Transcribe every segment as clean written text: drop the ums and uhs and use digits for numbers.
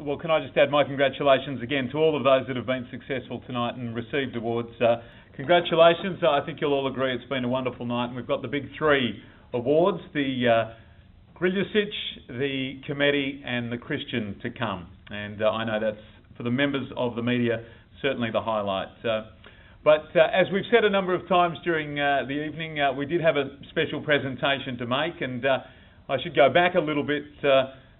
Well, can I just add my congratulations again to all of those that have been successful tonight and received awards. Congratulations. I think you'll all agree it's been a wonderful night, and we've got the big three awards, the Griljusic, the Committee and the Christian to come. And I know that's, for the members of the media, certainly the highlight. But as we've said a number of times during the evening, we did have a special presentation to make, and I should go back a little bit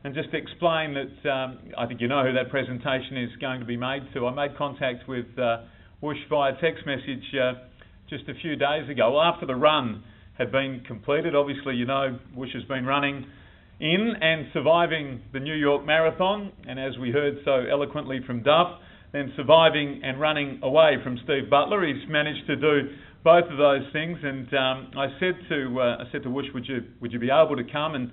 and just explain that I think you know who that presentation is going to be made to. I made contact with Woosh via text message just a few days ago. Well, after the run had been completed, obviously you know Woosh has been running in and surviving the New York Marathon, and as we heard so eloquently from Duff, then surviving and running away from Steve Butler. He's managed to do both of those things, and I said to Woosh, would you be able to come? And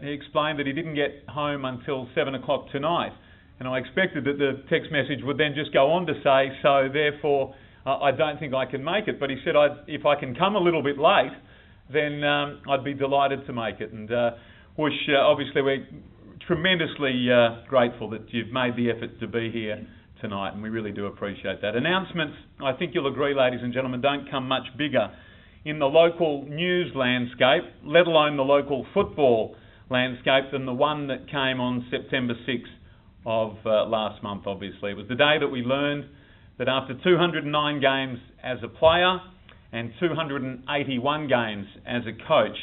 he explained that he didn't get home until 7 o'clock tonight, and I expected that the text message would then just go on to say, so therefore I don't think I can make it. But he said, if I can come a little bit late, then I'd be delighted to make it. And Woosh, obviously we're tremendously grateful that you've made the effort to be here tonight, and we really do appreciate that. Announcements, I think you'll agree, ladies and gentlemen, don't come much bigger in the local news landscape, let alone the local football landscape, than the one that came on September 6th of last month, obviously. It was the day that we learned that after 209 games as a player and 281 games as a coach,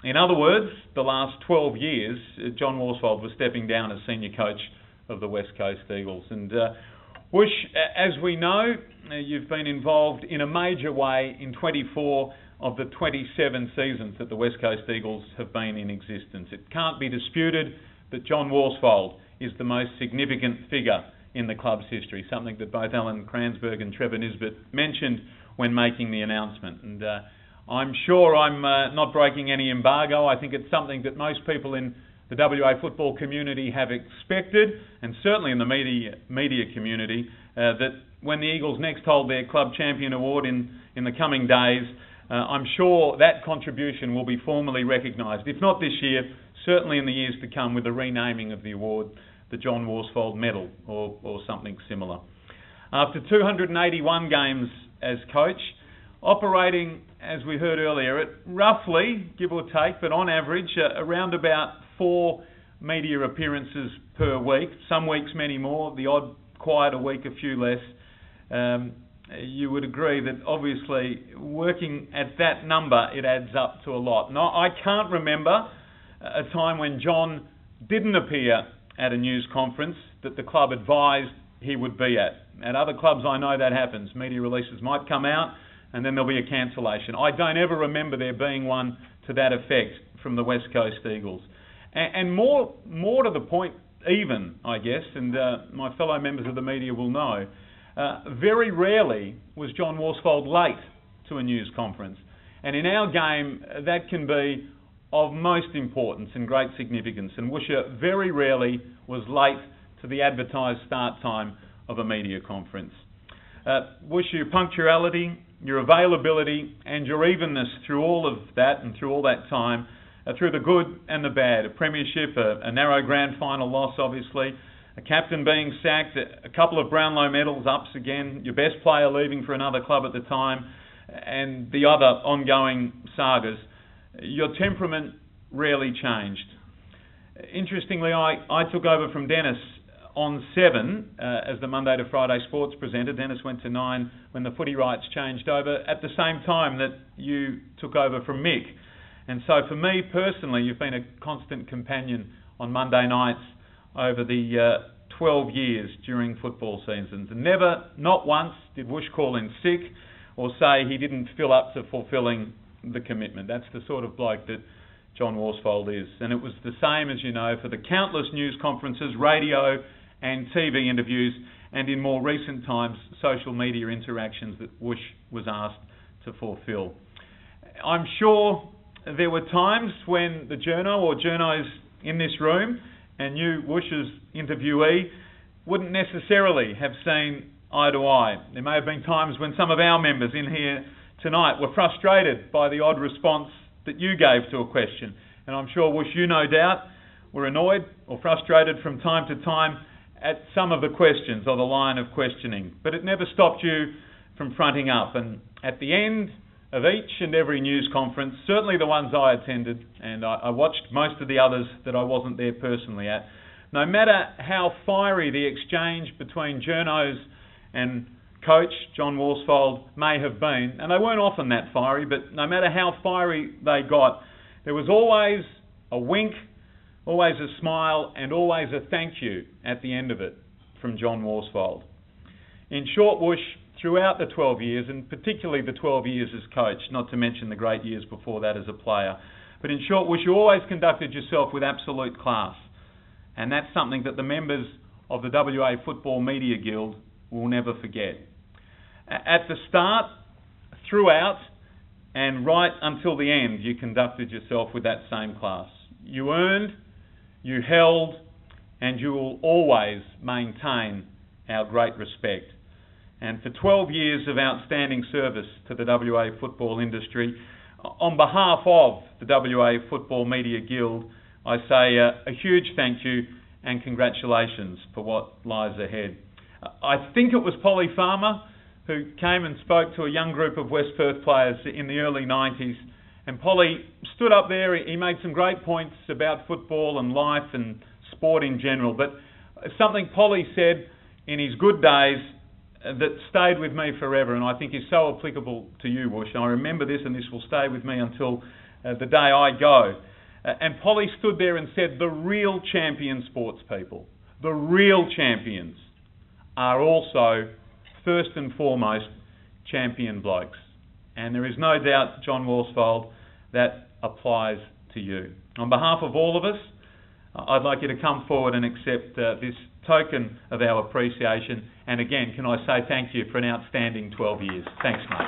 in other words, the last 12 years, John Worsfold was stepping down as senior coach of the West Coast Eagles. And Woosh, as we know, you've been involved in a major way in 24 of the 27 seasons that the West Coast Eagles have been in existence. It can't be disputed that John Worsfold is the most significant figure in the club's history, something that both Alan Cransberg and Trevor Nisbet mentioned when making the announcement. And I'm sure I'm not breaking any embargo. I think it's something that most people in the WA football community have expected, and certainly in the media community, that when the Eagles next hold their club champion award in the coming days, I'm sure that contribution will be formally recognised, if not this year, certainly in the years to come, with the renaming of the award, the John Worsfold Medal, or something similar. After 281 games as coach, operating, as we heard earlier, at roughly, give or take, but on average, around about 4 media appearances per week, some weeks many more, the odd quieter week a few less, you would agree that obviously working at that number, it adds up to a lot. Now, I can't remember a time when John didn't appear at a news conference that the club advised he would be at. At other clubs I know that happens. Media releases might come out and then there'll be a cancellation. I don't ever remember there being one to that effect from the West Coast Eagles. And more to the point even, I guess, and my fellow members of the media will know, very rarely was John Worsfold late to a news conference. And in our game, that can be of most importance and great significance. And Woosha very rarely was late to the advertised start time of a media conference. Woosha, your punctuality, your availability and your evenness through all of that and through all that time, through the good and the bad, a premiership, a narrow grand final loss obviously, a captain being sacked, a couple of Brownlow medals, ups again, your best player leaving for another club at the time, and the other ongoing sagas. Your temperament rarely changed. Interestingly, I took over from Dennis on 7 as the Monday to Friday sports presenter. Dennis went to 9 when the footy rights changed over at the same time that you took over from Mick. And so for me personally, you've been a constant companion on Monday nights over the 12 years during football seasons. And never, not once, did Woosh call in sick or say he didn't feel up to fulfilling the commitment. That's the sort of bloke that John Worsfold is. And it was the same, as you know, for the countless news conferences, radio and TV interviews, and in more recent times, social media interactions that Woosh was asked to fulfil. I'm sure there were times when the journo or journos in this room and you, Woosh's interviewee, wouldn't necessarily have seen eye to eye. There may have been times when some of our members in here tonight were frustrated by the odd response that you gave to a question. And I'm sure, Woosh, you no doubt were annoyed or frustrated from time to time at some of the questions or the line of questioning, but it never stopped you from fronting up. And at the end of each and every news conference, certainly the ones I attended, and I watched most of the others that I wasn't there personally at, no matter how fiery the exchange between journos and coach John Worsfold may have been, and they weren't often that fiery, but no matter how fiery they got, there was always a wink, always a smile, and always a thank you at the end of it from John Worsfold. In short, Woosh, throughout the 12 years, and particularly the 12 years as coach, not to mention the great years before that as a player, but in short, Woosh, you always conducted yourself with absolute class. And that's something that the members of the WA Football Media Guild will never forget. At the start, throughout, and right until the end, you conducted yourself with that same class. You earned, you held, and you will always maintain our great respect. And for 12 years of outstanding service to the WA football industry, on behalf of the WA Football Media Guild, I say a huge thank you and congratulations for what lies ahead. I think it was Polly Farmer who came and spoke to a young group of West Perth players in the early 90s, and Polly stood up there. He made some great points about football and life and sport in general, but something Polly said in his good days that stayed with me forever, and I think is so applicable to you, Woosh. I remember this, and this will stay with me until the day I go. And Polly stood there and said, the real champion sports people, the real champions, are also, first and foremost, champion blokes. And there is no doubt, John Worsfold, that applies to you. On behalf of all of us, I'd like you to come forward and accept this token of our appreciation. And again, can I say thank you for an outstanding 12 years. Thanks, mate.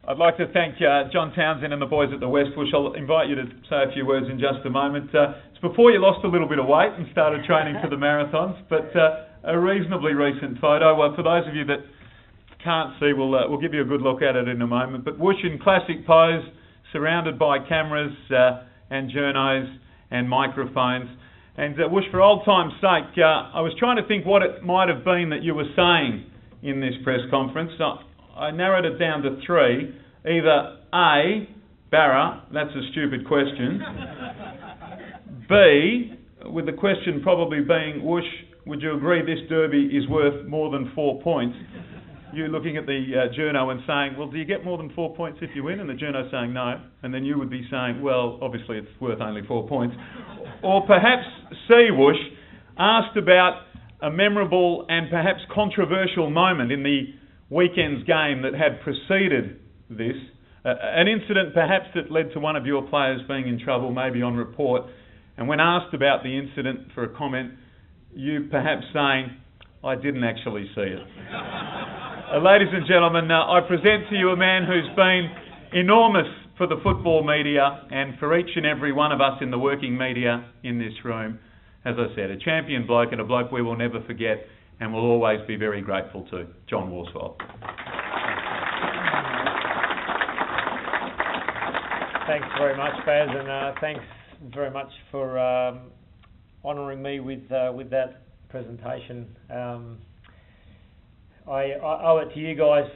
I'd like to thank John Townsend and the boys at the West Bush. I'll invite you to say a few words in just a moment. It's before you lost a little bit of weight and started training for the marathons, but a reasonably recent photo. For those of you that can't see, we'll give you a good look at it in a moment. But Woosh in classic pose, surrounded by cameras and journos and microphones. And Woosh, for old time's sake, I was trying to think what it might have been that you were saying in this press conference. I narrowed it down to three. Either A, Barra, that's a stupid question. B, with the question probably being, Woosh, would you agree this derby is worth more than 4 points? You looking at the journo and saying, well, do you get more than 4 points if you win? And the journo saying no. And then you would be saying, well, obviously it's worth only 4 points. Or perhaps C, Woosh, asked about a memorable and perhaps controversial moment in the weekend's game that had preceded this, an incident perhaps that led to one of your players being in trouble, maybe on report, and when asked about the incident for a comment, you perhaps saying, I didn't actually see it. Ladies and gentlemen, I present to you a man who's been enormous for the football media and for each and every one of us in the working media in this room. As I said, a champion bloke and a bloke we will never forget and will always be very grateful to, John Worsfold. Thanks very much, Baz, and thanks very much for honouring me with that presentation. I owe it to you guys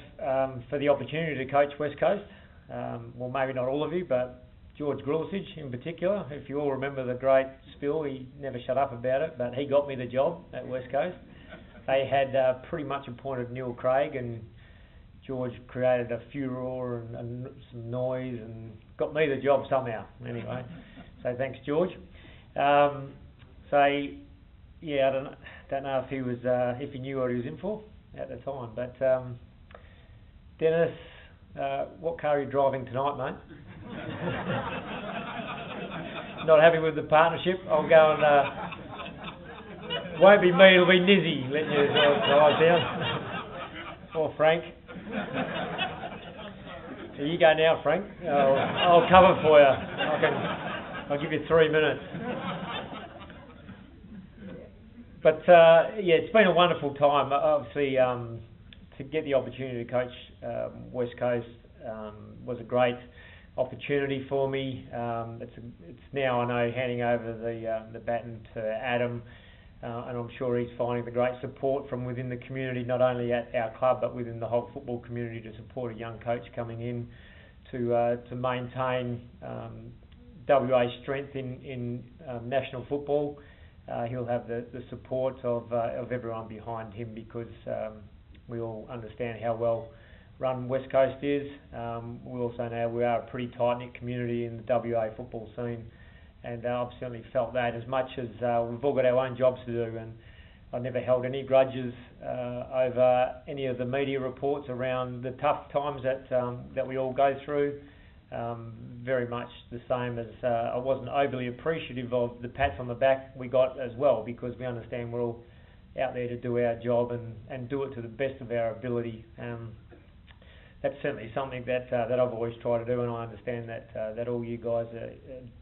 for the opportunity to coach West Coast. Well, maybe not all of you, but George Grulisich in particular. If you all remember the great spill, he never shut up about it, but he got me the job at West Coast. They had pretty much appointed Neil Craig, and George created a furore and some noise and got me the job somehow. Anyway, so thanks, George. Yeah, I don't know if he was if he knew what he was in for at the time. But Dennis, what car are you driving tonight, mate? Not happy with the partnership? I'll go and. Won't be me, it'll be Nizzy letting you drive down. Or Frank. So you go now, Frank. I'll cover for you. I'll give you 3 minutes. But yeah, it's been a wonderful time. Obviously, to get the opportunity to coach West Coast was a great opportunity for me. It's now, I know, handing over the baton to Adam, and I'm sure he's finding the great support from within the community, not only at our club but within the whole football community, to support a young coach coming in to maintain WA's strength in national football. He'll have the support of everyone behind him, because we all understand how well run West Coast is. We also know we are a pretty tight-knit community in the WA football scene, and I've certainly felt that, as much as we've all got our own jobs to do, and I never held any grudges over any of the media reports around the tough times that we all go through. Very much the same as I wasn't overly appreciative of the pats on the back we got as well, because we understand we're all out there to do our job and do it to the best of our ability. That's certainly something that I've always tried to do, and I understand that all you guys are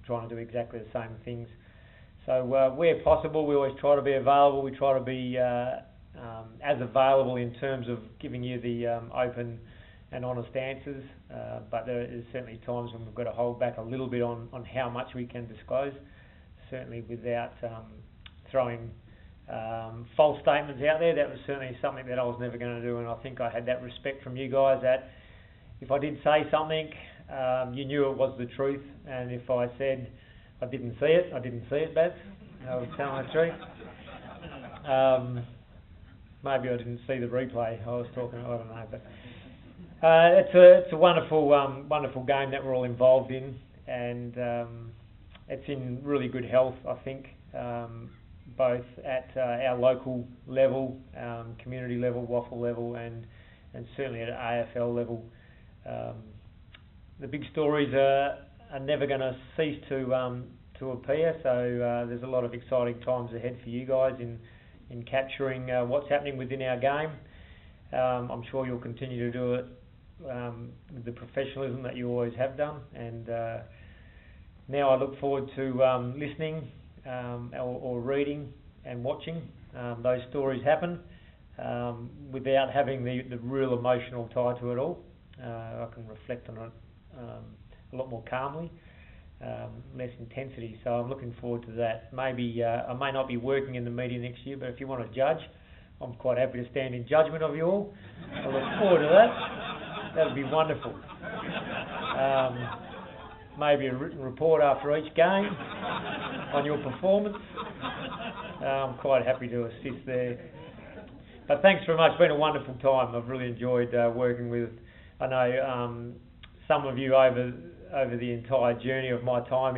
trying to do exactly the same things. So where possible, we always try to be available. We try to be as available in terms of giving you the open and honest answers, but there is certainly times when we've got to hold back a little bit on how much we can disclose, certainly without throwing false statements out there. That was certainly something that I was never going to do, and I think I had that respect from you guys, that if I did say something, you knew it was the truth, and if I said I didn't see it, I didn't see it, Baz. I was telling the truth. Maybe I didn't see the replay. I was talking, I don't know, but it's a wonderful wonderful game that we're all involved in, and it's in really good health, I think, both at our local level, community level, WAFL level, and certainly at AFL level. The big stories are never going to cease to appear, so there's a lot of exciting times ahead for you guys in capturing what's happening within our game. I'm sure you'll continue to do it with the professionalism that you always have done, and now I look forward to listening or reading and watching those stories happen without having the real emotional tie to it all. I can reflect on it a lot more calmly, less intensity, so I'm looking forward to that. Maybe I may not be working in the media next year, but if you want to judge, I'm quite happy to stand in judgment of you all. I look forward to that. That would be wonderful. Maybe a written report after each game on your performance. I'm quite happy to assist there. But thanks very much. It's been a wonderful time. I've really enjoyed working with, I know, some of you over the entire journey of my time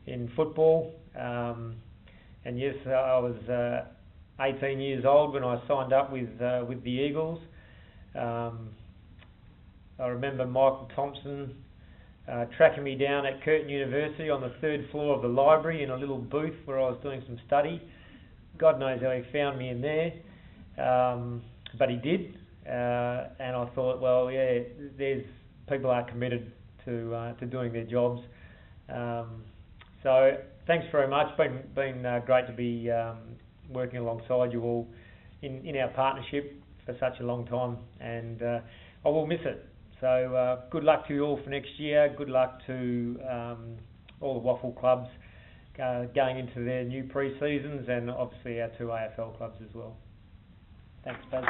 in football. And yes, I was 18 years old when I signed up with the Eagles. I remember Michael Thompson tracking me down at Curtin University on the third floor of the library in a little booth where I was doing some study. God knows how he found me in there, but he did. And I thought, well, yeah, there's people are committed to doing their jobs. So thanks very much. It's been great to be working alongside you all in our partnership for such a long time, and I will miss it. So good luck to you all for next year. Good luck to all the WAFL clubs going into their new pre-seasons, and obviously our two AFL clubs as well. Thanks, Baz.